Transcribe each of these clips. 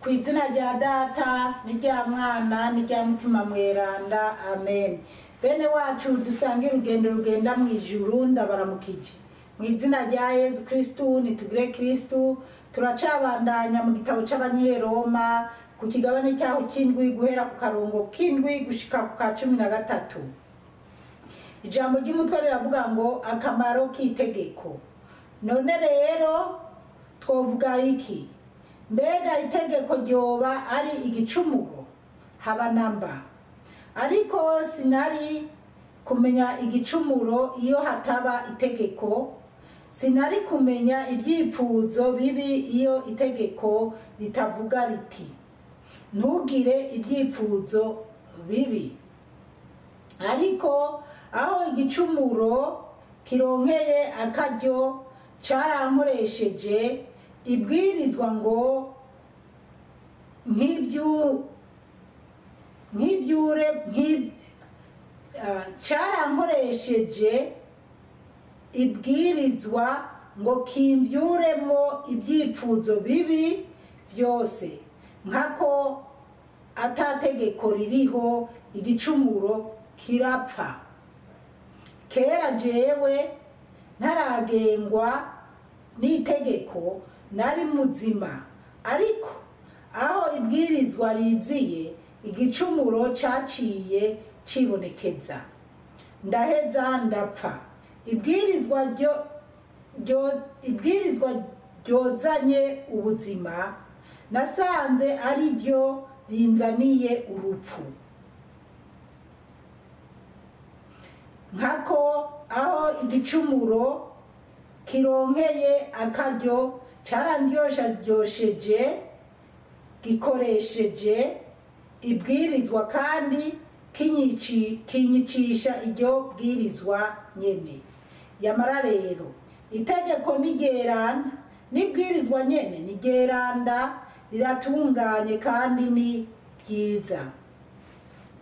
Kw'izina rya Data n'irya Mwana n'irya Mutima Mweranda, amen. Bene wacu dusange urugendo rugenda mu ijuru, ndabaramukije mu izina rya Yesu Kristu. Nitugire Kristu. Turacabandanya mu gitabo c'Abanyeroma ku kigabane cyaho kindwi guhera ku karongo kindwi gushika ku ka 13. Ijambo ry'umutwe riravuga ngo akamaro k'itegeko. None rero twovuga iki? Mbega itegeko ryoba ari igicumuro? Haba namba. Ariko sinari kumenya igicumuro iyo hataba itegeko, sinari kumenya ibyipfuzo bibi iyo itegeko ritavuga riti ntugire ibyipfuzo bibi. Ariko aho igicumuro kironkeye akaryo carankoresheje ibwirizwa ngo carankoresheje ibwirizwa ngo kimvyuremo ibyipfuzo bibi byose, nkako atategeko ririho igicumuro kirapfa. Kera jewe ntaragengwa n'itegeko nari muzima, ariko aho ibwirizwa riziye igicumuro caciye cibonekeza, ndaheza ndapfa. Ibwirizwa ryozanye ubuzima, nasanze ari ryo rinzaniye urupfu. Nkako aho igicumuro kironkeye akaryo carandyosheje gikoresheje ibwirizwa kandi kinyicisha iryo bwirizwa nyene. Yamara rero itegeko nigeranda, n'ibwirizwa nyene nigeranda, riratunganye kandi ni byiza.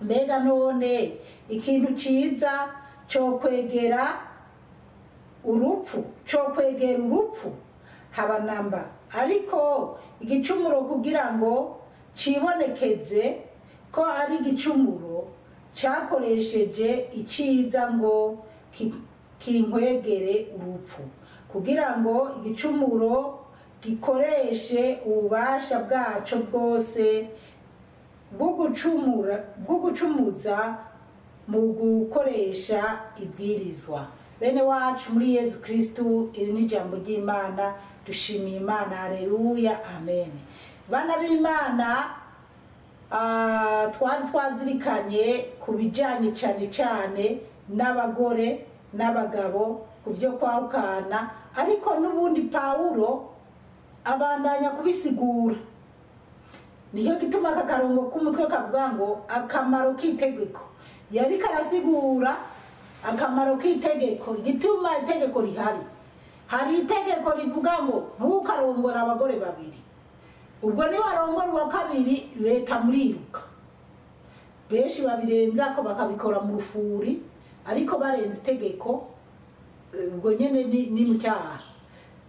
Mbega none ikintu ciza cokwegera urupfu? Haba namba. Ariko igicumuro kugira ngo cibonekeze ko ari igicumuro, cakoresheje iciza ngo kinkwegere urupfu, kugira ngo igicumuro gikoreshe ububasha bwaco bwose bwo gucumuza mu gukoresha ibwirizwa. Bene wacu muri Yesu Kristu, iri ni ijambo ry'Imana. Dushimiye Imana, haleluya, amen. Bana b'Imana, twari twazirikanye ku bijanye cane n'abagore n'abagabo ku byo kwahukana, ariko n'ubundi Pawulo abandanya kubisigura. Niyo gituma aka karongo k'umutwe kavuga ngo akamaro k'itegeko. Yariko arasigura akamaro k'itegeko, igituma itegeko rihari. Hari itegeko rivuga ngo ntukarongora abagore babiri. Ubwo ni warongora uwa kabiri leta muriruka. Benshi babirenza ko bakabikora mu rufuri, ariko barenze itegeko ubwo nyene ni mu cyaha.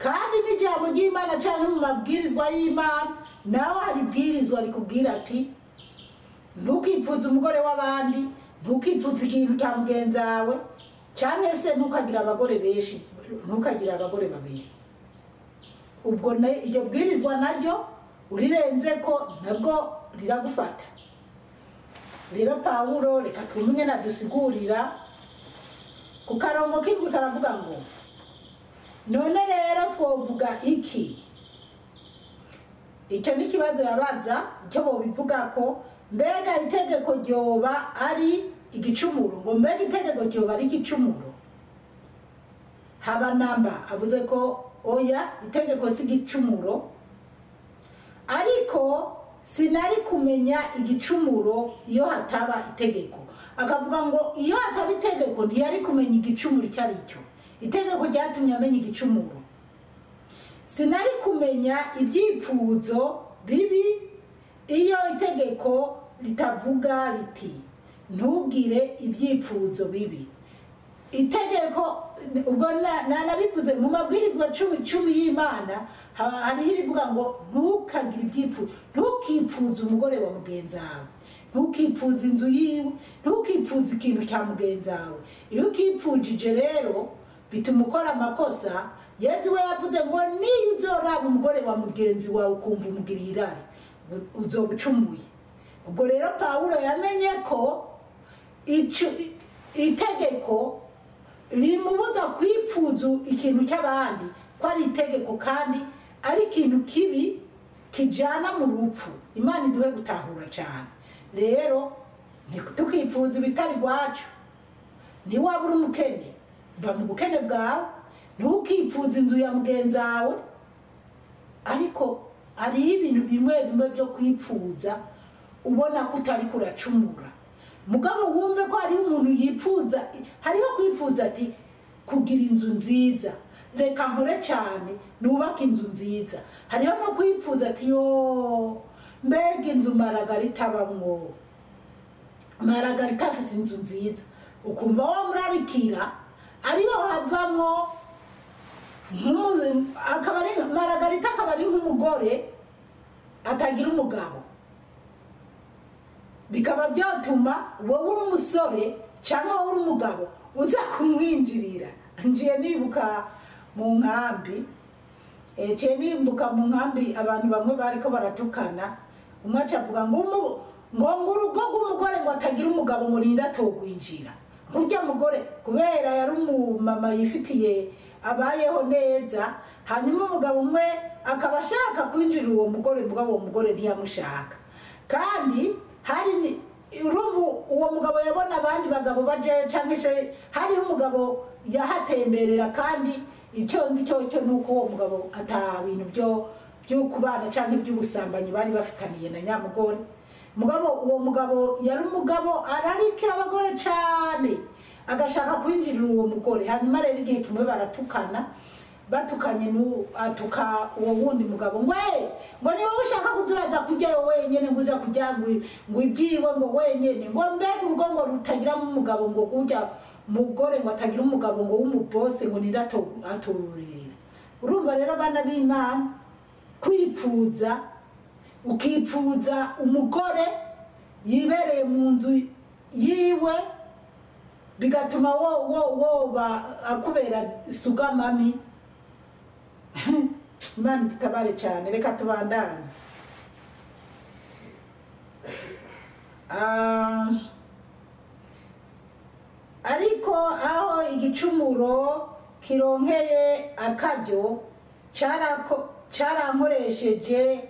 Kandi n'ijambo ry'Imana cyane mu mabwirizwa y'Imana, nawe hari ibwirizwa rikubwira ati ntukipfuze umugore w'abandi, ntukipfuze ikintu cya mugenzi wawe, cyane se ntukagira abagore benshi, ntukagira abagore babiri. Ubwo iryo bwirizwa naryo urirenze ko nabwo riragufata. Rero Pawulo reka twumwe nadusigurira ku karongo k'indwi karavuga ngo none rero twovuga iki? Icyo ni kibazo yabaza, icyo bobivuga ko mbega itegeko ryoba ari igicumuro. Ngo mbega itegeko ryoba ari igicumuro? Haba namba. Avuze ko oya, itegeko si igicumuro. Ariko sinari kumenya igicumuro iyo hataba itegeko. Akavuga ngo iyo hataba itegeko ntiyari kumenya igicumuro icyo ari cyo. Itegeko ryatumye amenya igicumuro. Sinari kumenya ibyipfuzo bibi iyo itegeko ritavuga riti ntugire ibyipfuzo bibi. itegeko ubwo nabivuze mu mabwirizwa 10 y'Imana hariho irivuga ngo ntukagire ibyipfu, ntukipfuze umugore wa mugenzi wawe, ntukipfuze inzu yiwe, ntukipfuze ikintu cya mugenzi wawe. Iyo ukipfujije rero bituma ukora amakosa. Yesu we yavuze ngo niyo uzoraba umugore wa mugenzi wawe ukumva umugira irari uzobucumuye. Ubwo rero Pawulo yamenye ko itegeko rimubuza kwipfuza ikintu cy'abandi, ko ari itegeko kandi ari ikintu kibi kijana mu rupfu. Imana iduhe gutahura cyane. Rero ntitukipfuza ibitari gwacu. Ni wabura umukene ba mu bukene bwawe, ntukipfuza inzu ya mugenzi wawe. Ariko ari ibintu bimwe byo kwipfuza ubona ko utari kuracumura. Mugabo wumve ko ari umuntu yipfuza, hariho kwipfuza ati kugira inzu nziza, reka nkore cyane nubaka inzu nziza. Hariho no kwipfuza ati yo mbega inzu Maragarita bamwo, Maragarita afise inzu nziza, ukumva wa murarikira ariho havamwo akabari Maragarita akabari nk'umugore atagira umugabo. Bikaba byatuma wowe uri umusore cyangwa wowe uri umugabo uza kumwinjirira. Ngiye nibuka mu nkambi, abantu bamwe bariko baratukana, umwe acavuga ngo urugo rw'umugore ngo atagira umugabo ngo rinda atogwinjira. Urya mugore kubera yari umumama yifitiye abayeho neza, hanyuma umugabo umwe akaba ashaka kwinjira uwo mugore, mugabo uwo mugore ntiyamushaka. Kandi hari urumva uwo mugabo yabona abandi bagabo baje cyangwa se hari umugabo yahatemberera, kandi icyo nzi cyo nuko uwo mugabo ata bintu byo kubana cyangwa iby'ubusambanyi bari bafitaniye na nyamugore. Mugabo uwo mugabo yari umugabo ararikira abagore cyane, agashaka kwinjirira uwo mugore. Hanyuma rero igihe kimwe baratukana, batukanye atuka uwo wundi mugabo ngo niba ushaka kuzuraza kujyayo wenyene, ngo uza kujya ngo ibyiwe ngo wenyene, ngo mbega urugo ngo rutagira umugabo, ngo ujya mugore ngo atagira umugabo ngo w'umubose ngo atururira. Urumva rero bana b'Imana, kwipfuza ukipfuza umugore yibereye mu nzu yiwe, bigatuma woba akubera sugamami. Imana tutabare cyane. Reka tubandane. Ariko aho igicumuro kironkeye akaryo cyarankoresheje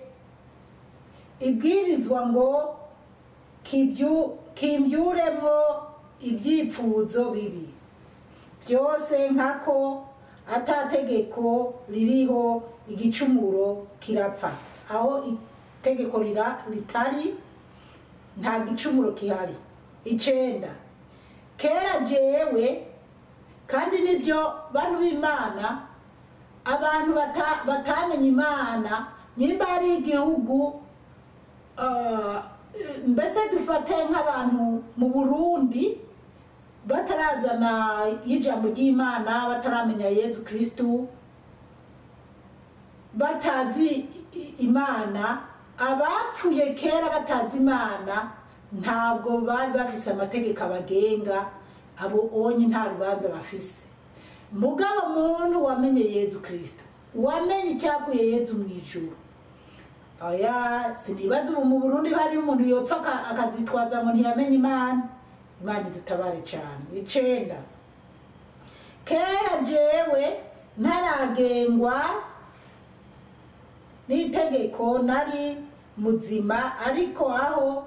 ibwirizwa ngo kimbyuremo ibyipfuzo bibi byose, nkako atategeko ririho igicumuro kirapfa. Aho itegeko ritari nta gicumuro kihari. 9 kera jewe, kandi nibyo bantu b'Imana, abantu batamenye Imana, nyimba ari igihugu mbese dufate nk'abantu mu Burundi batarazana ijambo ry'Imana, bataramenya Yesu Kristo, batazi Imana, abapfuye kera batazi Imana ntabwo bari bafise amategeko abagenga. Abo onye nta rubanza bafise. Mugabo muntu wamenye Yesu Kristo, wamenye icyakuye Yesu mu ijuru, oya sinibaza mu Burundi hari umuntu yopfa akazitwaza ngo ntiyamenye Imana. Imana dutabare cyane. 9 kera jewe ntaragengwa n'itegeko nari muzima, ariko aho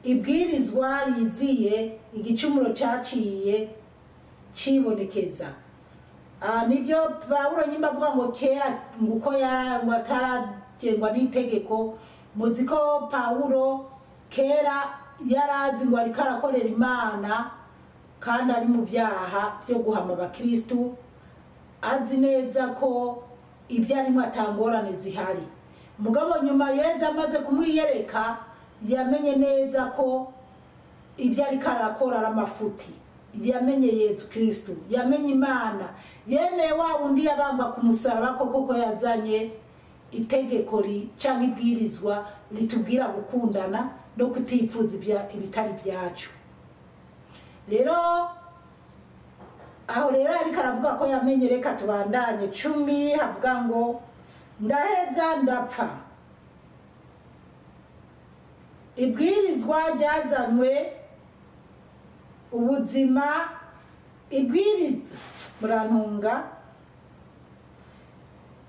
ibwirizwa riziye igicumuro cyaciye kibonekeza. Nibyo Pawulo nyimba avuga ngo kera nguko ataragengwa n'itegeko. Muzi ko Pawulo kera yarazi ngo ariko arakorera Imana, kandi ari mu byaha byo guhama abakristo, azi neza ko ibyo arimo atangorane zihari. Mugabo nyuma Yesu amaze kumwiyereka, yamenye neza ko ibyo ariko arakora ari amafuti. yamenye Yesu Kristo, yamenye Imana, yemeye wa wundi yabamba ku musaraba koko yazanye itegeko cyangwa ibwirizwa litubwira gukundana no kutipfuza ibitari byacu. Rero aho rero ariko aravuga ko yamenye, reka tubandanye 10 havuga ngo ndaheza ndapfa. Ibwirizwa ryazanywe ubuzima, ibwirizwa murantunga,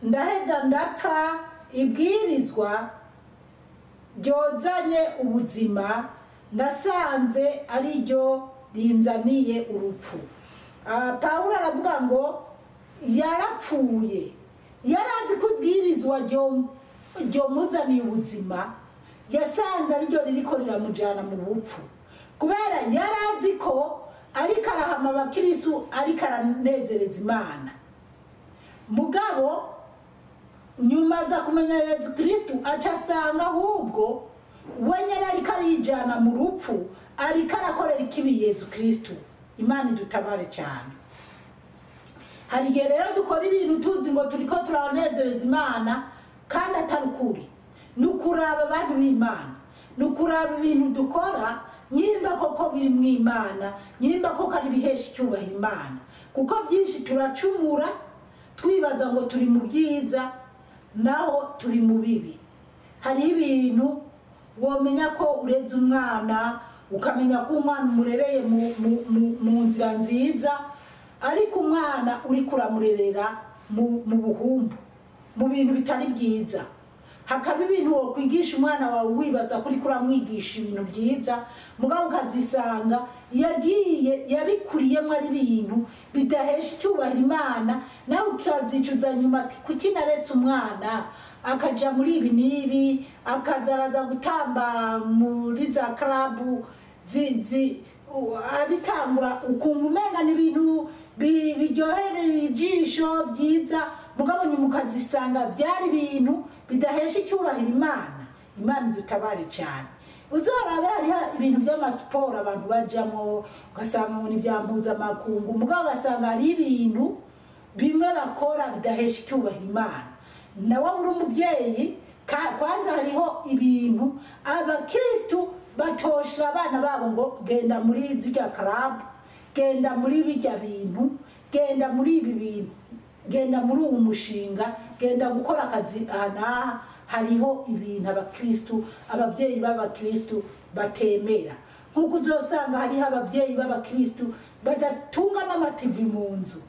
ndaheza ndapfa, ibwirizwa ryozanye ubuzima, nasanze ari ryo rinzaniye urupfu. Pawulo aravuga ngo yarapfuye, yarazi ko ibwirizwa ryo muzaniye ubuzima, yasanze ari ryo ririko riramujana mu bupfu, kubera yarazi ko ariko arahama abakristo, ariko aranezereza Imana. Mugabo nyuma za kumenya Yesu Kristo aca asanga ahubwo we nyene ariko arijana mu rupfu, ariko arakorera ikibi Yesu Kristo. Imana idutabare cyane. Hari igihe rero dukora ibintu tuzi ngo turiko turanezereza Imana kandi atari ukuri. Nukuraba abantu b'Imana, nukuraba ibintu dukora nyimba koko biri mu Imana, nyimba koko ari bihesha icyubahiro Imana. Kuko byinshi turacumura twibaza ngo turi mu byiza naho turi mu bibi. Hari ibintu womenya ko ureze umwana, ukamenya ko umwana umurereye mu nzira nziza, ariko umwana uri kuramurerera mu buhumbu, mu bintu bitari byiza. Hakaba ibintu wo kwigisha umwana wawe wibaza kuri kuramwigisha ibintu byiza, mugabo ukazisanga yagiye yabikuriyemo ari ibintu bidahesha icyubahiro Imana, nawe ukazicuza nyuma ati kuki naretse umwana akaja muri ibi nibi, akazaraza gutamba muri za club abitangura, ukumva umenga n'ibintu biryohereye ijisho byiza, mugabo nyuma ukazisanga byari ibintu bidahesha icyubahiro Imana. Imana idutabare cyane. Uzorabe hariho ibintu by'amasiporo abantu bajamo, ugasanga ngo ni byampuza amakungu, mugabo ugasanga hari ibintu bimwe bakora bidahesha icyubahiro Imana. Nawe uri umubyeyi, kwanza hariho ibintu abakristo batoshira abana babo ngo genda muri zirya club, genda muri bijya bintu, genda muri ibi bintu, genda muri uwo mushinga, genda gukora akazi aha. Hariho ibintu abakristo, ababyeyi b'abakristo batemera. Nkuko uzosanga hariho ababyeyi b'abakristo badatunga n'amativi mu nzu,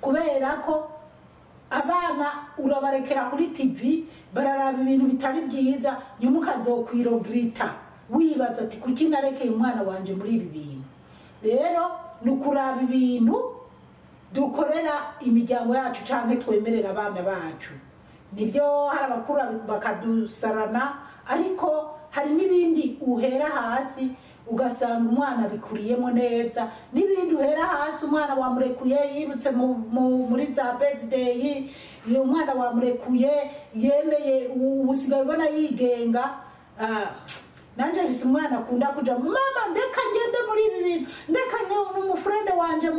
kubera ko abana urabarekera kuri TV bararaba ibintu bitari byiza, nyuma ukazokwirogrita wibaza ati kuki narekeye umwana wanje muri ibi bintu. Rero nukuraba ibintu dukorera imiryango yacu canke twemerera abana bacu. Nibyo hari abakuru bakadusarana, ariko hari n'ibindi uhera hasi ugasanga umwana bikuriyemo neza, n'ibindi uhera hasi umwana wamurekuye yirutse muri za birthday, iyo umwana wamurekuye yemeye ubusigaye ubona yigenga. Nanje bise umwana akunda kuja mama ndeka ngende muri ibi bintu, ndeka n'umufrende wanje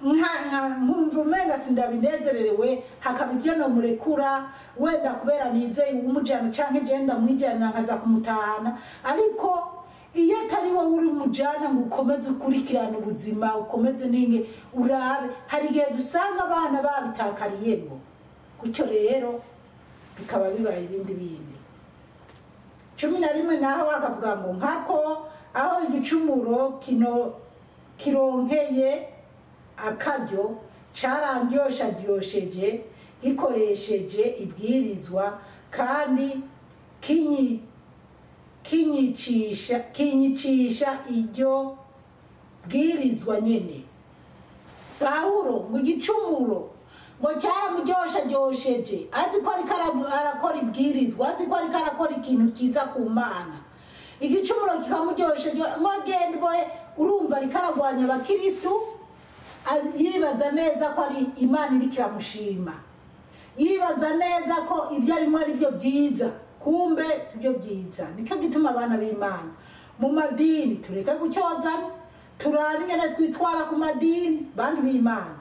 nkumva umenga sindabinezererewe, hakaba ibyo no murekura wenda kubera nizeye umujana canke genda mwijana nkaza kumutahana. Ariko iyo atari wowe uri mujana ngo ukomeze ukurikirana ubuzima, ukomeze ninge urabe, hari igihe dusanga abana babitakariyemo. Kucyo rero bikaba bibaye ibindi bindi. 11 naho akavuga ngo nkako aho igicumuro kironkeye akaryo carandyosheje gikoresheje ibwirizwa, kandi kinyicisha iryo bwirizwa nyene. Pawulo ngo igicumuro ngo cyaramuryoshesheje, azi ko ariko arakora ibwirizwa, azi ko ariko arakora ikintu kiza ku Mana. Igicumuro kikamuryoshesheje ngo gendwe, urumva ariko aragwanya abakristo, yibaza neza ko ari Imana iri kiramushima, yibaza neza ko ibyo arimo ari byo byiza, kumbe sibyo byiza. Nicyo gituma abana b'Imana mu madini tureke gucyozanya, turabe ingene twitwara ku madini. Bantu b'Imana,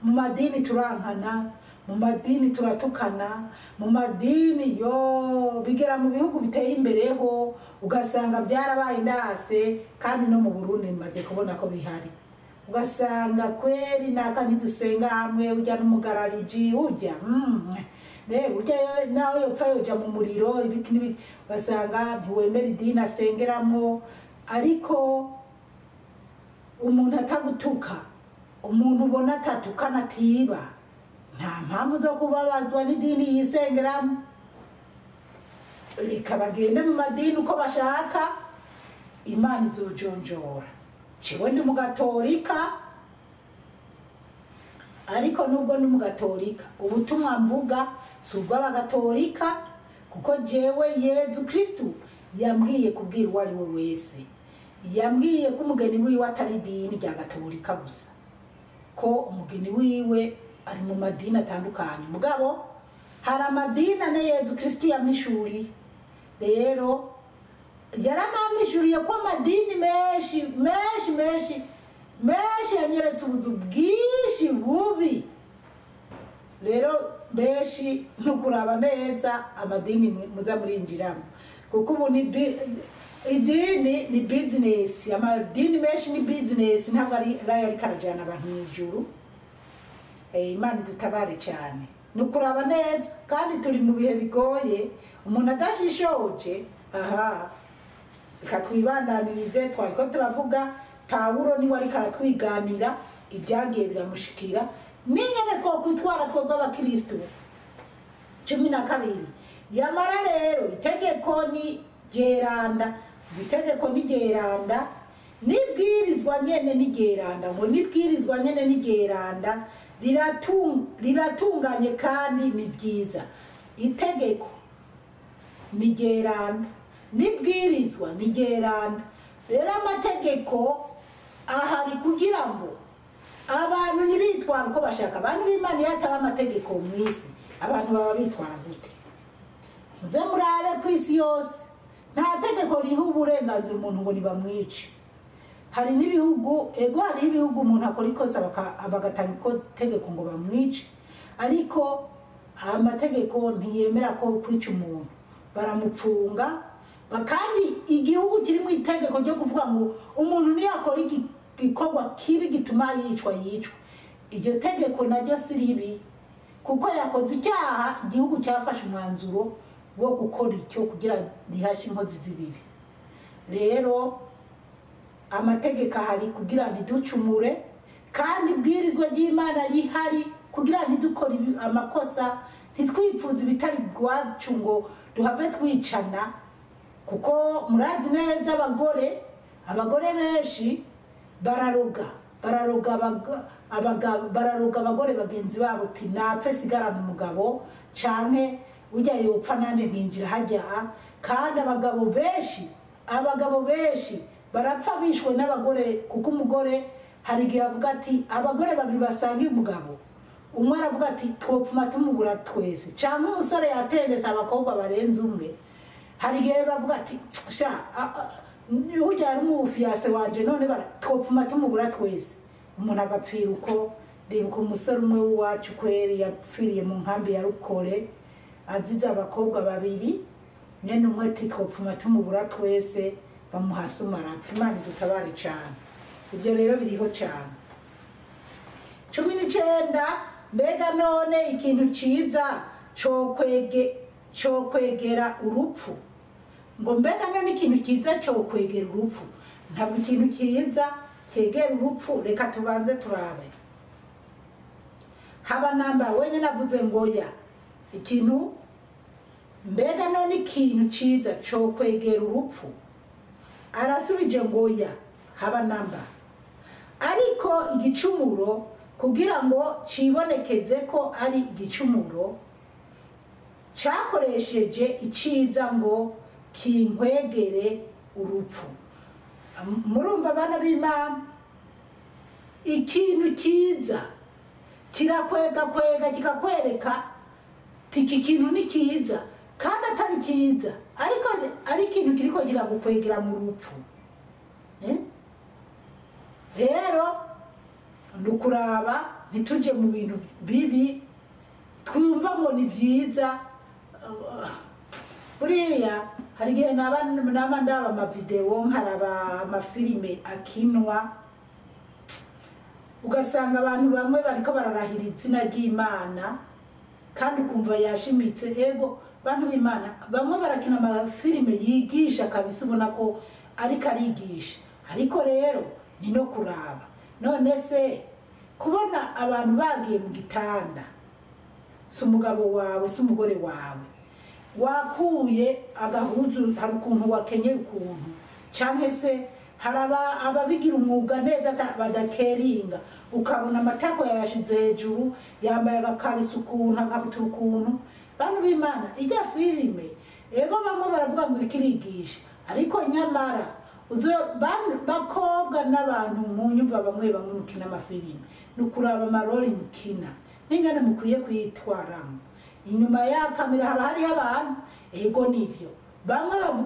mu madini turankana, mu madini turatukana, mu madini yo bigera mu bihugu biteye imbereho ugasanga byarabaye ndase, kandi no mu Burundi maze kubona ko bihari. Ugasanga kweri naka ntidusenga hamwe, ujya n'umugarariji ujya rero ujya nawe yopfa yoja mu muriro ibiki n'ibiki, ugasanga ntiwemera idini asengeramo. Ariko umuntu atagutuka, umuntu ubona atatukana atiba, nta mpamvu zo kubabazwa n'idini yisengeramo. Reka bagende mu madini uko bashaka, Imana izojonjora. Ciwe ndi mugatolika, ariko nubwo ndi mugatolika ubutumwa mvuga si ubw'abagatolika, kuko jewe Yezu Kristu yambwiye kubwira uwo ari we wese. Yambwiye ko umugeni wiwe atari idini rya gatolika gusa, ko umugeni wiwe ari mu madini atandukanye. Mugabo hari amadini ane Yezu Kristu yamishuriye. Rero yaramamishuriye ko amadini menshi yanyeretse ubuzu bwinshi bubi. Rero benshi ntukuraba neza amadini muza murinjiramo, kuko ubu idini ni business. Amadini menshi ni business, ntabwo ari rayo rikarajana abantu mu ijuru. Imana dutabare cyane, nukuraba neza. Kandi turi mu bihe bigoye, umuntu adashishoje reka twibandanirize. Twariko turavuga Pawulo niwe ariko aratwiganira ibyagiye biramushikira n'ingene twokwitwara twebwe abakristo. 12 yamara rero itegeko ni geranda, itegeko ni geranda, nibwirizwa nyene ni geranda, ngo nibwirizwa nyene ni geranda, riratunganye kandi ni byiza. Itegeko ni geranda, nibwirizwa ni geranda. Rero amategeko ahari kugira ngo abantu ntibitwara uko bashaka. Abantu b'Imana yataba amategeko mu isi, abantu baba bitwara gute? Muze murabe ku isi yose nta tegeko riha uburenganzira umuntu ngo nibamwice. Hari n'ibihugu, hari ibihugu umuntu akora ikosa bagatanga itegeko ngo bamwice, ariko amategeko ntiyemera ko kwica umuntu, baramupfunga. Kandi igihugu kirimo itegeko ryo kuvuga ngo umuntu niyakora igikorwa kibi gituma yicwa. Iryo tegeko naryo si ribi, kuko yakoze icyaha, igihugu cyafashe umwanzuro wo gukora icyo kugira rihashe inkozi z'ibibi. Rero amategeko ahari kugira ntiducumure, kandi ibwirizwa ry'Imana rihari kugira ntidukore amakosa, ntitwipfuze ibitari bwacu ngo duhave twicana. Kuko murazi neza abagore benshi bararoga abagore bagenzi babo, uti napfe sigarana umugabo, canke ujya yopfa nanje nkinjira hajya. Kandi abagabo benshi barapfa bishwe n'abagore, kuko umugore hari igihe avuga ati, abagore babiri basangiye umugabo, umwe aravuga ati twopfuma tumubura twese, canke umusore yatendetse abakobwa barenze umwe. Hari igihe bavuga ati sha ujya ari umufiyase wanje, none twopfuma tumubura twese. Umuntu agapfira uko. Ndibuka umusore umwe w'iwacu kweri yapfiriye mu nkambi ya Rukore, azize abakobwa babiri, nyene umwe ati twopfuma tumubura twese, bamuhasuma arapfa. Imana dutabare cyane. Ibyo rero biriho cyane. 19 mbega none ikintu ciza cyo kwegera urupfu. Ngo mbega none ikintu kiza cyo kwegera urupfu. Ntabwo ikintu kiza cyegera urupfu. Reka tubanze turabe. Haba namba wenye navuze ngo ya ikintu, mbega none ikintu ciza cyo kwegera urupfu. Arasubije ngo ya haba namba. Ariko igicumuro, kugira ngo cibonekeze ko ari igicumuro, cakoresheje iciza ngo kinkwegere urupfu. Murumva bana b'Imana, ikintu kiza kirakwega kikakwereka tiki kintu ni kiza, kandi atari kiza, ariko ari ikintu kiriko kiragukwegera mu rupfu. rero nukuraba ntituje mu bintu bibi twumva ngo ni vyiza. Buriya hari igihe naba ndaba amavideo nkaraba amafilime akinwa ugasanga abantu bamwe bariko bararahira izina ry'Imana kandi ukumva yashimitse. Ego bantu b'Imana bamwe barakina amafilime yigisha kabisa ubona ko ariko arigisha, ariko rero ni no kuraba. None se kubona abantu bagiye mu gitanda, si umugabo wawe si umugore wawe, wakuye agahuzu hari ukuntu wakenye ukuntu, canke se haraba ababigira umwuga neza badakeringa, ukabona amatako yayashize hejuru, yambaye agakarisa ukuntu akabutura ukuntu. Bantu b'Imana ijya filime ego bamwe baravuga ngo ikirigisha, ariko nyamara bakobwa n'abantu mu nyumva bamwe mukina amafilime nukuraba amarori mukina n'ingane mukwiye kwitwaramo. Inyuma ya kamera haba hariho abantu, ego nivyo bamwe bavuga